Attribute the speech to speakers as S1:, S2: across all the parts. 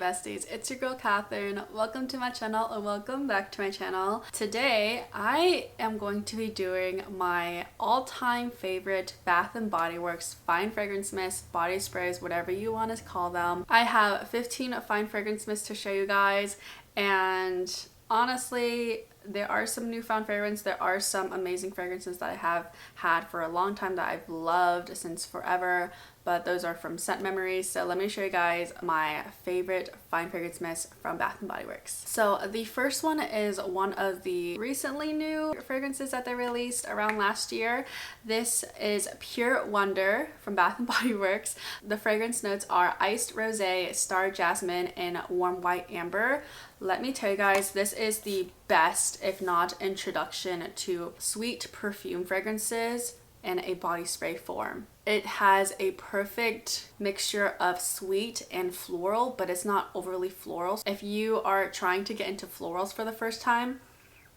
S1: besties, it's your girl Catherine. Welcome to my channel and welcome back to my channel. Today I am going to be doing my all-time favorite Bath & Body Works fine fragrance mist, body sprays, whatever you want to call them. I have 15 fine fragrance mists to show you guys, and honestly there are some newfound fragrance. There are some amazing fragrances that I have had for a long time that I've loved since forever, but those are from scent memories. So let me show you guys my favorite fine fragrance mist from Bath & Body Works. So the first one is one of the recently new fragrances that they released around last year. This is Pure Wonder from Bath & Body Works. The fragrance notes are iced rosé, star jasmine, and warm white amber. Let me tell you guys, this is the best, if not introduction to sweet perfume fragrances in a body spray form. It has a perfect mixture of sweet and floral, but it's not overly floral. If you are trying to get into florals for the first time,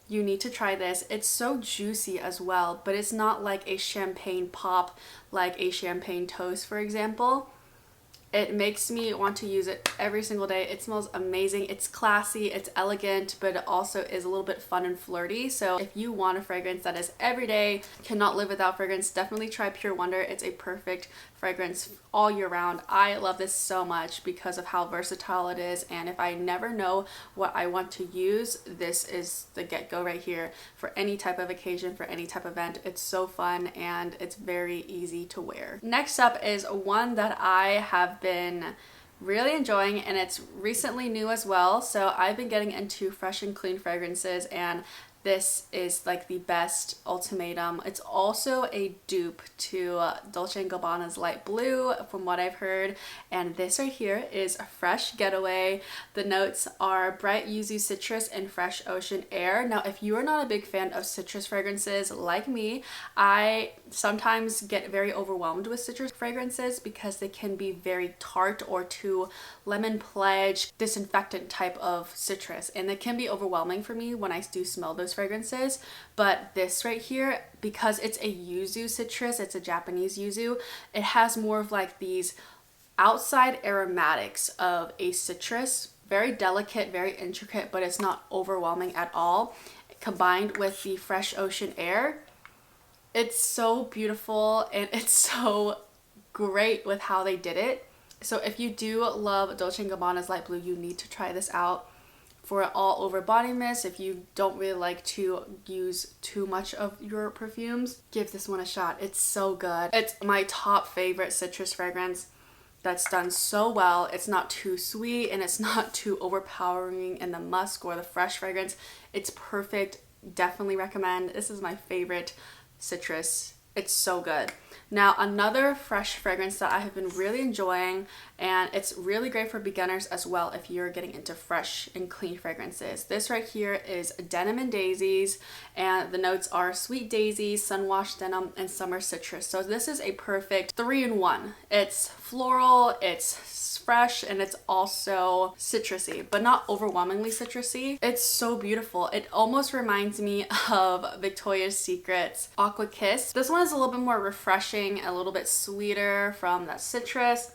S1: you need to try this. It's so juicy as well, but it's not like a champagne pop, like a champagne toast, for example. It makes me want to use it every single day. It smells amazing. It's classy, it's elegant, but it also is a little bit fun and flirty. So if you want a fragrance that is everyday, cannot live without fragrance, definitely try Pure Wonder. It's a perfect fragrance all year round. I love this so much because of how versatile it is, and if I never know what I want to use, this is the get-go right here for any type of occasion, for any type of event. It's so fun and it's very easy to wear. Next up is one that I have been really enjoying, and it's recently new as well. So I've been getting into fresh and clean fragrances, and this is like the best ultimatum. It's also a dupe to Dolce & Gabbana's Light Blue from what I've heard, and this right here is a fresh getaway. The notes are bright yuzu citrus and fresh ocean air. Now if you are not a big fan of citrus fragrances like me, I sometimes get very overwhelmed with citrus fragrances because they can be very tart or too lemon pledge, disinfectant type of citrus, and it can be overwhelming for me when I do smell those fragrances. But this right here, because it's a yuzu citrus, it's a Japanese yuzu, it has more of like these outside aromatics of a citrus, very delicate, very intricate, but it's not overwhelming at all. Combined with the fresh ocean air, it's so beautiful and it's so great with how they did it. So if you do love Dolce & Gabbana's Light Blue, you need to try this out for an all over body mist. If you don't really like to use too much of your perfumes, give this one a shot. It's so good. It's my top favorite citrus fragrance that's done so well. It's not too sweet and it's not too overpowering in the musk or the fresh fragrance. It's perfect. Definitely recommend. This is my favorite citrus. It's so good. Now another fresh fragrance that I have been really enjoying, and it's really great for beginners as well if you're getting into fresh and clean fragrances. This right here is Denim and Daisies, and the notes are sweet daisies, sun-washed denim, and summer citrus. So this is a perfect 3-in-1. It's floral, it's fresh, and it's also citrusy, but not overwhelmingly citrusy. It's so beautiful. It almost reminds me of Victoria's Secret's Aqua Kiss. This one is a little bit more refreshing, a little bit sweeter from that citrus,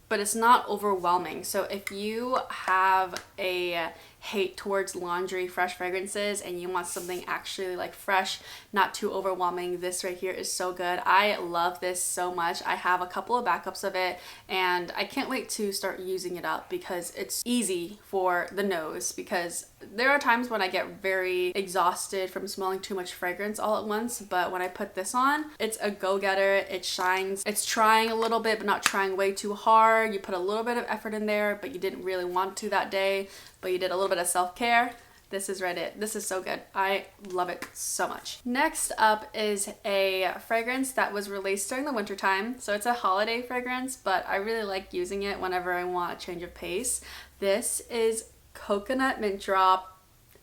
S1: but it's not overwhelming. So if you have a hate towards laundry fresh fragrances and you want something actually like fresh, not too overwhelming, this right here is so good. I love this so much. I have a couple of backups of it and I can't wait to start using it up because it's easy for the nose, because there are times when I get very exhausted from smelling too much fragrance all at once, but when I put this on, it's a go-getter. It shines. It's trying a little bit but not trying way too hard. You put a little bit of effort in there but you didn't really want to that day, but you did a little bit of self-care. This is right it. This is so good. I love it so much. Next up is a fragrance that was released during the winter time. So it's a holiday fragrance, but I really like using it whenever I want a change of pace. This is Coconut Mint Drop.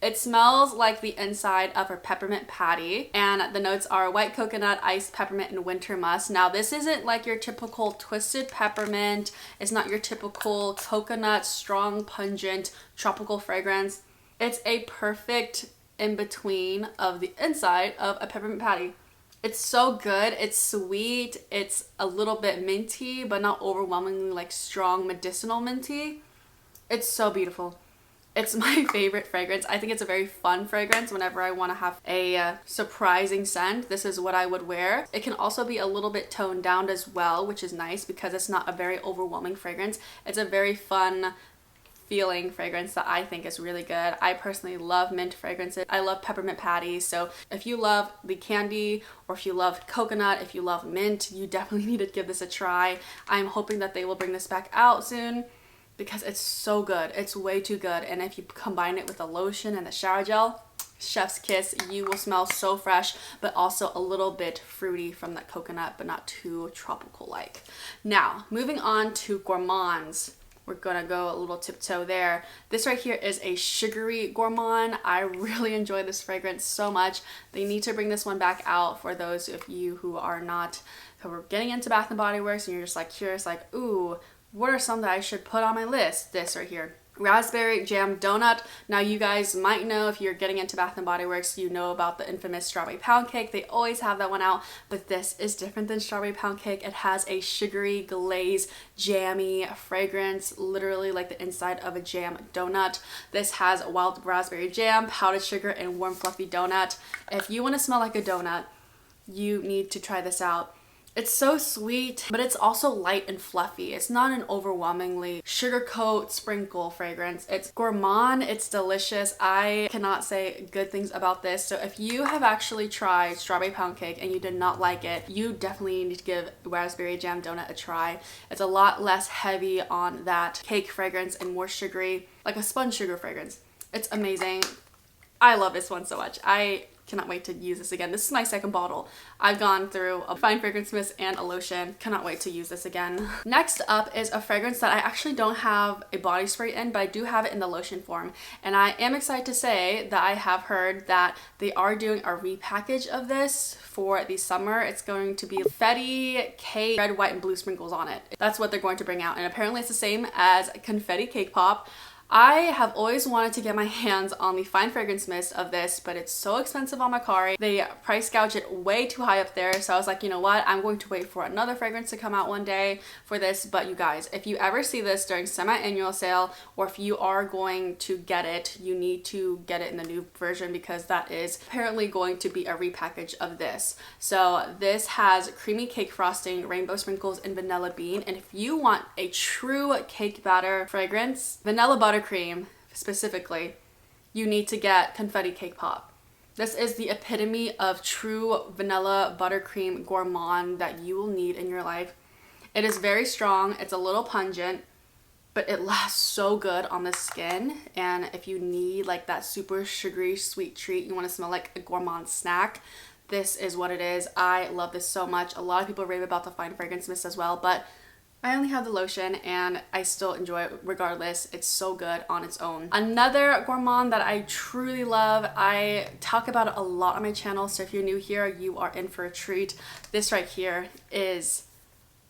S1: It smells like the inside of a peppermint patty, and the notes are white coconut, iced peppermint, and winter musk. Now this isn't like your typical twisted peppermint. It's not your typical coconut, strong, pungent, tropical fragrance. It's a perfect in between of the inside of a peppermint patty. It's so good. It's sweet. It's a little bit minty, but not overwhelmingly like strong medicinal minty. It's so beautiful. It's my favorite fragrance. I think it's a very fun fragrance whenever I want to have a surprising scent. This is what I would wear. It can also be a little bit toned down as well, which is nice because it's not a very overwhelming fragrance. It's a very fun feeling fragrance that I think is really good. I personally love mint fragrances. I love peppermint patties. So if you love the candy, or if you love coconut, if you love mint, you definitely need to give this a try. I'm hoping that they will bring this back out soon, because it's so good. It's way too good. And if you combine it with the lotion and the shower gel, chef's kiss. You will smell so fresh, but also a little bit fruity from that coconut, but not too tropical like. Now, moving on to gourmands. We're gonna go a little tiptoe there. This right here is a sugary gourmand. I really enjoy this fragrance so much. They need to bring this one back out for those of you who are getting into Bath and Body Works and you're just like curious, like, ooh, what are some that I should put on my list? This right here. Raspberry jam donut. Now you guys might know, if you're getting into Bath and Body Works, you know about the infamous strawberry pound cake. They always have that one out, but this is different than strawberry pound cake. It has a sugary glaze, jammy fragrance, literally like the inside of a jam donut. This has wild raspberry jam, powdered sugar, and warm fluffy donut. If you want to smell like a donut, you need to try this out. It's so sweet, but it's also light and fluffy. It's not an overwhelmingly sugar coat sprinkle fragrance. It's gourmand, it's delicious. I cannot say good things about this. So if you have actually tried strawberry pound cake and you did not like it, you definitely need to give raspberry jam donut a try. It's a lot less heavy on that cake fragrance and more sugary, like a sponge sugar fragrance. It's amazing. I love this one so much. I cannot wait to use this again. This is my second bottle. I've gone through a fine fragrance mist and a lotion. Cannot wait to use this again. Next up is a fragrance that I actually don't have a body spray in, but I do have it in the lotion form. And I am excited to say that I have heard that they are doing a repackage of this for the summer. It's going to be fetty cake, red, white, and blue sprinkles on it. That's what they're going to bring out. And apparently it's the same as confetti cake pop. I have always wanted to get my hands on the fine fragrance mist of this, but it's so expensive on Mercari. They price gouge it way too high up there. So I was like, you know what? I'm going to wait for another fragrance to come out one day for this. But you guys, if you ever see this during semi-annual sale, or if you are going to get it, you need to get it in the new version, because that is apparently going to be a repackage of this. So this has creamy cake frosting, rainbow sprinkles, and vanilla bean. And if you want a true cake batter fragrance, vanilla buttercream specifically, you need to get confetti cake pop. This is the epitome of true vanilla buttercream gourmand that you will need in your life. It is very strong, it's a little pungent, but it lasts so good on the skin. And if you need like that super sugary sweet treat, you want to smell like a gourmand snack, this is what it is. I love this so much. A lot of people rave about the fine fragrance mist as well, but I only have the lotion and I still enjoy it regardless. It's so good on its own. Another gourmand that I truly love, I talk about it a lot on my channel, so if you're new here, you are in for a treat. This right here is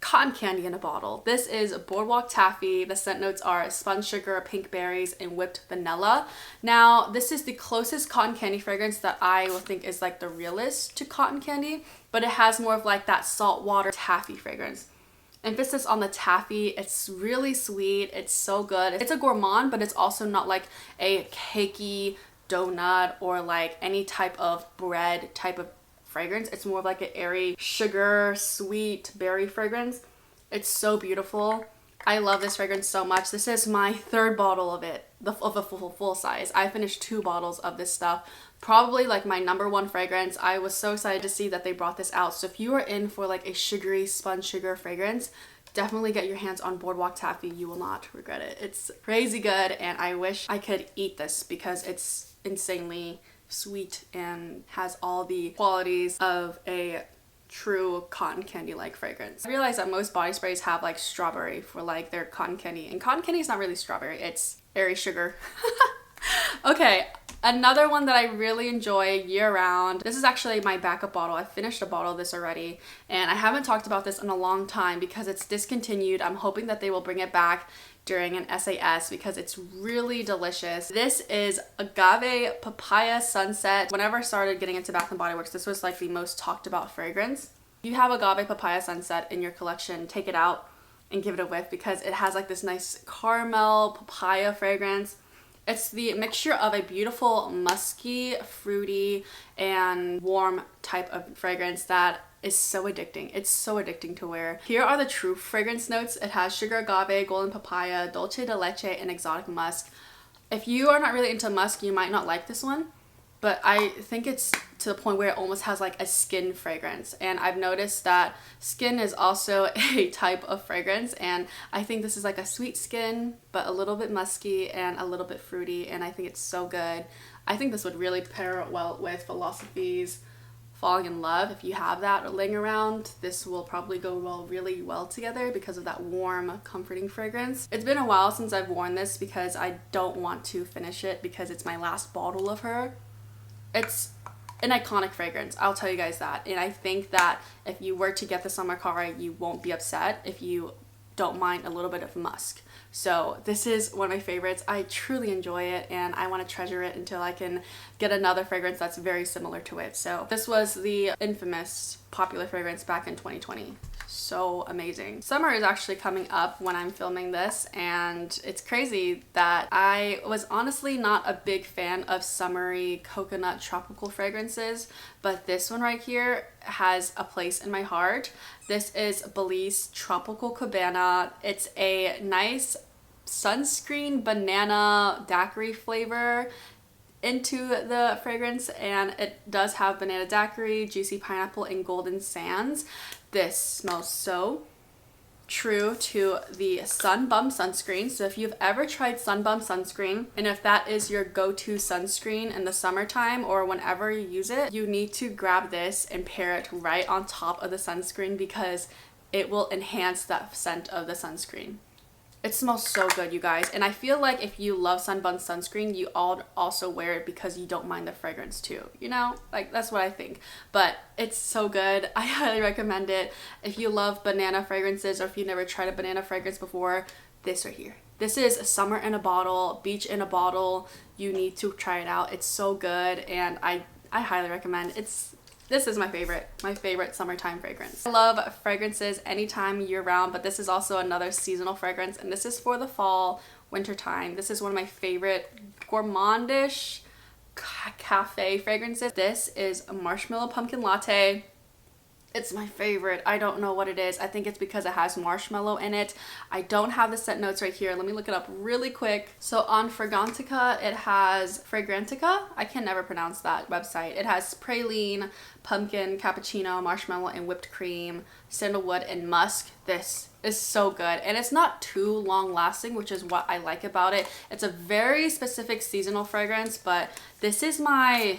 S1: cotton candy in a bottle. This is Boardwalk Taffy. The scent notes are spun sugar, pink berries, and whipped vanilla. Now, this is the closest cotton candy fragrance that I will think is like the realest to cotton candy, but it has more of like that saltwater taffy fragrance. Emphasis on the taffy. It's really sweet. It's so good. It's a gourmand, but it's also not like a cakey donut or like any type of bread type of fragrance. It's more of like an airy sugar, sweet berry fragrance. It's so beautiful. I love this fragrance so much. This is my third bottle of it, of a full size. I finished 2 bottles of this stuff. Probably like my number one fragrance. I was so excited to see that they brought this out. So if you are in for like a sugary spun sugar fragrance, definitely get your hands on Boardwalk Taffy. You will not regret it. It's crazy good, and I wish I could eat this because it's insanely sweet and has all the qualities of a true cotton candy like fragrance. I realize that most body sprays have like strawberry for like their cotton candy, and cotton candy is not really strawberry, it's airy sugar. Okay, another one that I really enjoy year round. This is actually my backup bottle. I finished a bottle of this already, and I haven't talked about this in a long time because it's discontinued. I'm hoping that they will bring it back during an SAS because it's really delicious. This is Agave Papaya Sunset. Whenever I started getting into Bath and Body Works, this was like the most talked about fragrance. If you have Agave Papaya Sunset in your collection, take it out and give it a whiff because it has like this nice caramel papaya fragrance. It's the mixture of a beautiful musky, fruity, and warm type of fragrance that is so addicting. It's so addicting to wear. Here are the true fragrance notes. It has sugar agave, golden papaya, dulce de leche, and exotic musk. If you are not really into musk, you might not like this one, but I think it's to the point where it almost has like a skin fragrance. And I've noticed that skin is also a type of fragrance, and I think this is like a sweet skin, but a little bit musky and a little bit fruity, and I think it's so good. I think this would really pair well with Philosophy's Falling in Love. If you have that laying around, this will probably go really well together because of that warm, comforting fragrance. It's been a while since I've worn this because I don't want to finish it because it's my last bottle of her. It's an iconic fragrance, I'll tell you guys that. And I think that if you were to get this on my car, you won't be upset if you don't mind a little bit of musk. So this is one of my favorites. I truly enjoy it and I want to treasure it until I can get another fragrance that's very similar to it. So this was the infamous popular fragrance back in 2020. So amazing. Summer is actually coming up when I'm filming this, and it's crazy that I was honestly not a big fan of summery coconut tropical fragrances, but this one right here has a place in my heart. This is Belize Tropical Cabana. It's a nice sunscreen banana daiquiri flavor into the fragrance, and it does have banana daiquiri, juicy pineapple, and golden sands. This smells so true to the Sun Bum sunscreen. So if you've ever tried Sun Bum sunscreen, and if that is your go-to sunscreen in the summertime or whenever you use it, you need to grab this and pair it right on top of the sunscreen because it will enhance that scent of the sunscreen. It smells so good, you guys. And I feel like if you love Sun Bum sunscreen, you all also wear it because you don't mind the fragrance too. You know, like that's what I think. But it's so good. I highly recommend it. If you love banana fragrances or if you've never tried a banana fragrance before, this right here. This is summer in a bottle, beach in a bottle. You need to try it out. It's so good and I highly recommend. This is my favorite summertime fragrance. I love fragrances anytime year round, but this is also another seasonal fragrance, and this is for the fall, winter time. This is one of my favorite gourmandish cafe fragrances. This is a marshmallow pumpkin latte. It's my favorite. I don't know what it is. I think it's because it has marshmallow in it. I don't have the scent notes right here. Let me look it up really quick. So on Fragrantica, it has Fragrantica. I can never pronounce that website. It has praline, pumpkin, cappuccino, marshmallow, and whipped cream, sandalwood, and musk. This is so good. And it's not too long lasting, which is what I like about it. It's a very specific seasonal fragrance, but this is my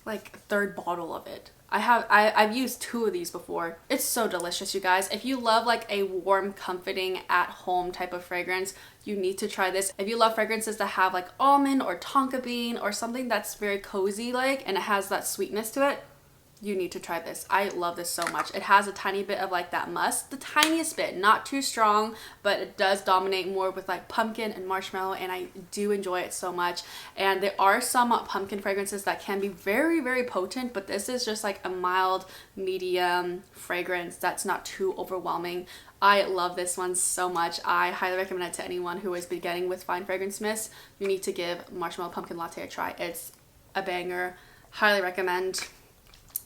S1: like third bottle of it. I've used 2 of these before. It's so delicious, you guys. If you love like a warm, comforting, at-home type of fragrance, you need to try this. If you love fragrances that have like almond or tonka bean or something that's very cozy like and it has that sweetness to it, you need to try this. I love this so much. It has a tiny bit of like that musk, the tiniest bit, not too strong, but it does dominate more with like pumpkin and marshmallow, and I do enjoy it so much. And there are some pumpkin fragrances that can be very, very potent, but this is just like a mild, medium fragrance that's not too overwhelming. I love this one so much. I highly recommend it to anyone who is beginning with fine fragrance mist. You need to give Marshmallow Pumpkin Latte a try. It's a banger. Highly recommend.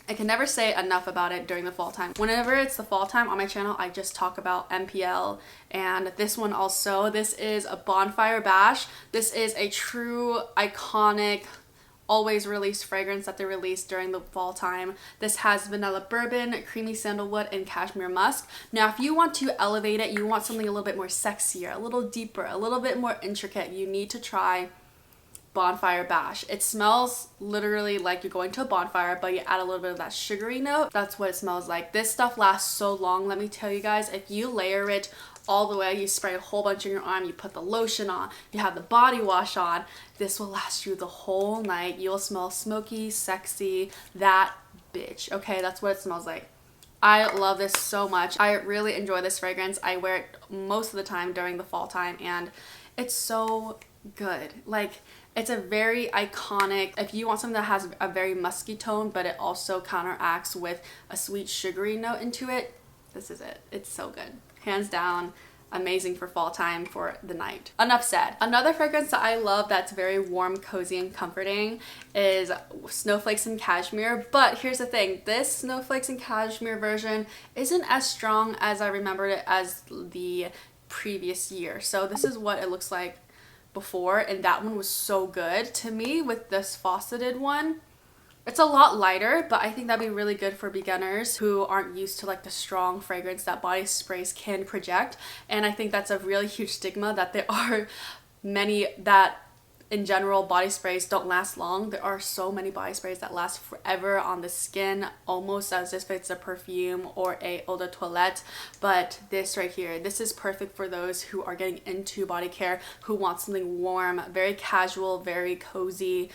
S1: I can never say enough about it during the fall time. Whenever it's the fall time on my channel, I just talk about MPL, and this one also. This is a Bonfire Bash. This is a true iconic always released fragrance that they released during the fall time. This has vanilla bourbon, creamy sandalwood, and cashmere musk. Now if you want to elevate it, you want something a little bit more sexier, a little deeper, a little bit more intricate, you need to try Bonfire Bash. It smells literally like you're going to a bonfire, but you add a little bit of that sugary note. That's what it smells like. This stuff lasts so long. Let me tell you guys, if you layer it all the way, you spray a whole bunch on your arm, you put the lotion on, you have the body wash on, this will last you the whole night. You'll smell smoky, sexy, that bitch. Okay, that's what it smells like. I love this so much. I really enjoy this fragrance. I wear it most of the time during the fall time, and it's so good. Like, it's a very iconic, if you want something that has a very musky tone, but it also counteracts with a sweet sugary note into it, This is it. It's so good. Hands down, amazing for fall time for the night. Enough said. Another fragrance that I love that's very warm, cozy, and comforting is Snowflakes and Cashmere. But here's the thing, this Snowflakes and Cashmere version isn't as strong as I remembered it as the previous year. So this is what it looks like before, and that one was so good. To me, with this fauceted one, it's a lot lighter, but I think that'd be really good for beginners who aren't used to like the strong fragrance that body sprays can project. And I think that's a really huge stigma, that there are many that in general body sprays don't last long. There are so many body sprays that last forever on the skin, almost as if it's a perfume or a eau de toilette. But this right here, this is perfect for those who are getting into body care, who want something warm, very casual, very cozy,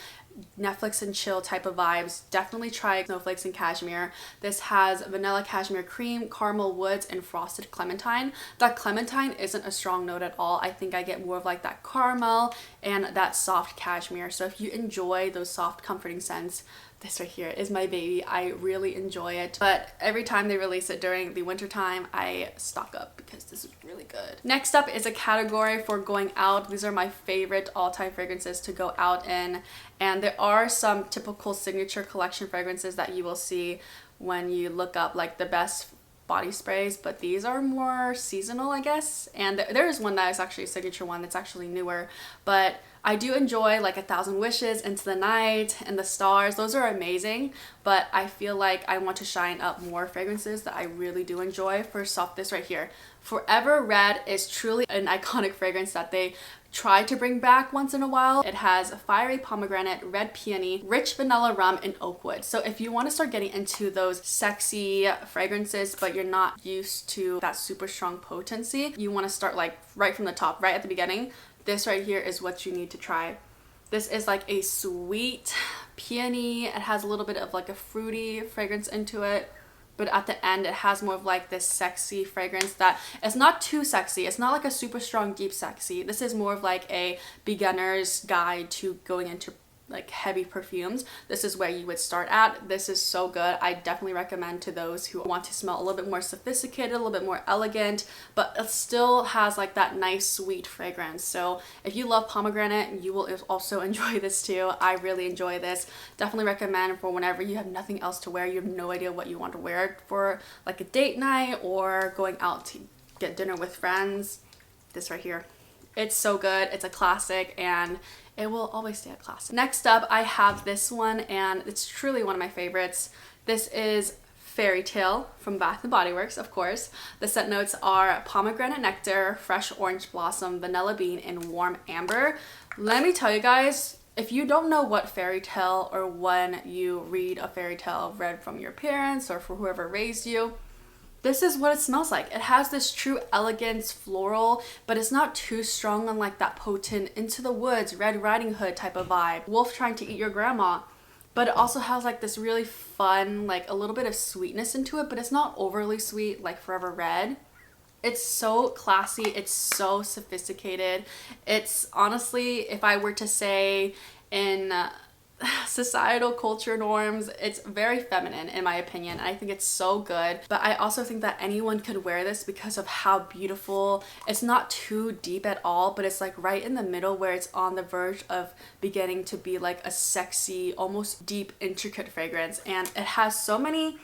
S1: Netflix and chill type of vibes. Definitely try Snowflakes and Cashmere. This has vanilla cashmere cream, caramel woods, and frosted clementine. That clementine isn't a strong note at all. I think I get more of like that caramel and that soft cashmere. So if you enjoy those soft comforting scents, this right here is my baby. I really enjoy it, but every time they release it during the winter time, I stock up because this is really good. Next up is a category for going out. These are my favorite all-time fragrances to go out in, and there are some typical signature collection fragrances that you will see when you look up like the best body sprays, but these are more seasonal, I guess. And there is one that is actually a signature one that's actually newer, but I do enjoy like 1,000 Wishes, Into the Night, and The Stars. Those are amazing, but I feel like I want to shine up more fragrances that I really do enjoy. First off, this right here, Forever Red is truly an iconic fragrance that they try to bring back once in a while. It has fiery pomegranate, red peony, rich vanilla rum, and oak wood. So if you want to start getting into those sexy fragrances, but you're not used to that super strong potency, you want to start like right from the top, right at the beginning. This right here is what you need to try. This is like a sweet peony. It has a little bit of like a fruity fragrance into it, but at the end it has more of like this sexy fragrance that it's not too sexy. It's not like a super strong deep sexy. This is more of like a beginner's guide to going into like heavy perfumes. This is where you would start at. This is so good. I definitely recommend to those who want to smell a little bit more sophisticated, a little bit more elegant, but it still has like that nice sweet fragrance. So if you love pomegranate, you will also enjoy this too. I really enjoy this. Definitely recommend for whenever you have nothing else to wear, you have no idea what you want to wear for like a date night or going out to get dinner with friends. This right here, it's so good. It's a classic and it will always stay a classic. Next up, I have this one, and it's truly one of my favorites. This is Fairy Tale from Bath & Body Works, of course. The scent notes are pomegranate nectar, fresh orange blossom, vanilla bean, and warm amber. Let me tell you guys, if you don't know what fairy tale, or when you read a fairy tale read from your parents or for whoever raised you, this is what it smells like. It has this true elegance, floral, but it's not too strong on like that potent Into the Woods, Red Riding Hood type of vibe. Wolf trying to eat your grandma. But it also has like this really fun, like a little bit of sweetness into it, but it's not overly sweet like Forever Red. It's so classy. It's so sophisticated. It's honestly, if I were to say in societal culture norms, it's very feminine in my opinion. I think it's so good, but I also think that anyone could wear this because of how beautiful. It's not too deep at all, but it's like right in the middle where it's on the verge of beginning to be like a sexy, almost deep, intricate fragrance. And it has so many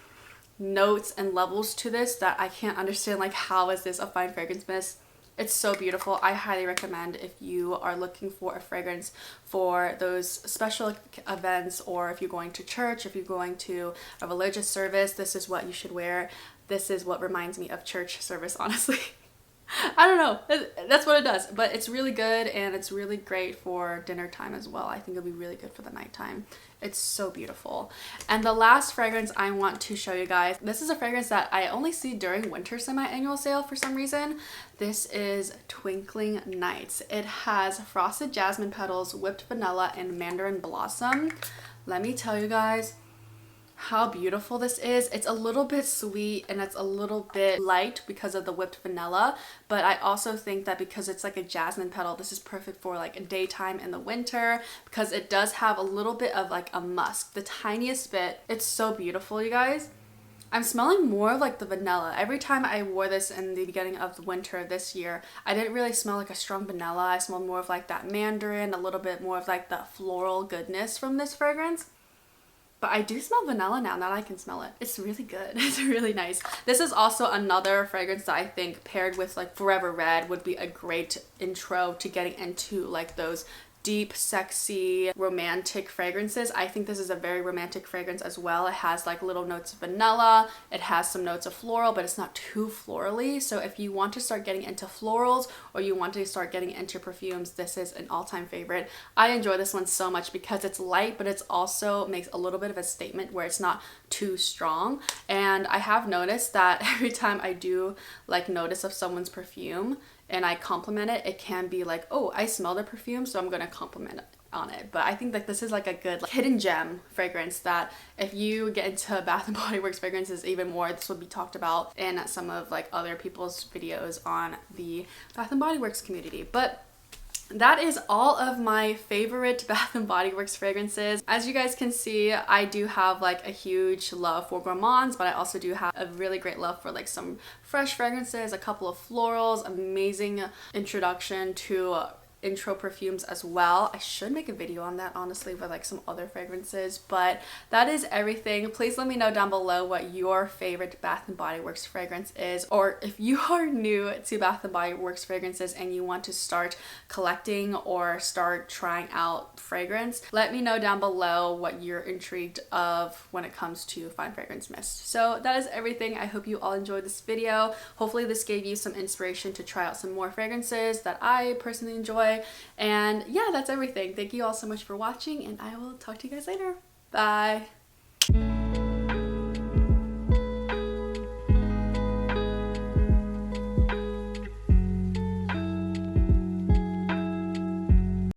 S1: notes and levels to this that I can't understand like how is this a fine fragrance mist. It's so beautiful. I highly recommend if you are looking for a fragrance for those special events, or if you're going to church, if you're going to a religious service, this is what you should wear. This is what reminds me of church service, honestly. I don't know. That's what it does. But it's really good, and it's really great for dinner time as well. I think it'll be really good for the nighttime. It's so beautiful. And the last fragrance I want to show you guys, this is a fragrance that I only see during winter semi-annual sale for some reason. This is Twinkling Nights. It has frosted jasmine petals, whipped vanilla, and mandarin blossom. Let me tell you guys how beautiful this is. It's a little bit sweet and it's a little bit light because of the whipped vanilla, but I also think that because it's like a jasmine petal, this is perfect for like a daytime in the winter because it does have a little bit of like a musk, the tiniest bit. It's so beautiful, you guys. I'm smelling more of like the vanilla. Every time I wore this in the beginning of the winter this year, I didn't really smell like a strong vanilla. I smelled more of like that mandarin, a little bit more of like the floral goodness from this fragrance. But I do smell vanilla now that I can smell it. It's really good. It's really nice. This is also another fragrance that I think paired with like Forever Red would be a great intro to getting into like those deep, sexy, romantic fragrances. I think this is a very romantic fragrance as well. It has like little notes of vanilla. It has some notes of floral, but it's not too florally. So if you want to start getting into florals or you want to start getting into perfumes, this is an all-time favorite. I enjoy this one so much because it's light, but it's also makes a little bit of a statement where it's not too strong. And I have noticed that every time I do like notice of someone's perfume and I compliment it, it can be like, oh, I smell the perfume, so I'm gonna compliment on it. But I think that this is like a good like, hidden gem fragrance that if you get into Bath and Body Works fragrances even more, this will be talked about in some of like other people's videos on the Bath and Body Works community. But that is all of my favorite Bath and Body Works fragrances. As you guys can see, I do have like a huge love for gourmands, but I also do have a really great love for like some fresh fragrances, a couple of florals, amazing introduction to intro perfumes as well. I should make a video on that honestly with like some other fragrances, but that is everything. Please let me know down below what your favorite Bath and Body Works fragrance is, or if you are new to Bath and Body Works fragrances and you want to start collecting or start trying out fragrance, let me know down below what you're intrigued of when it comes to fine fragrance mist. So that is everything. I hope you all enjoyed this video. Hopefully this gave you some inspiration to try out some more fragrances that I personally enjoy. And yeah, that's everything. Thank you all so much for watching, and I will talk to you guys later. Bye.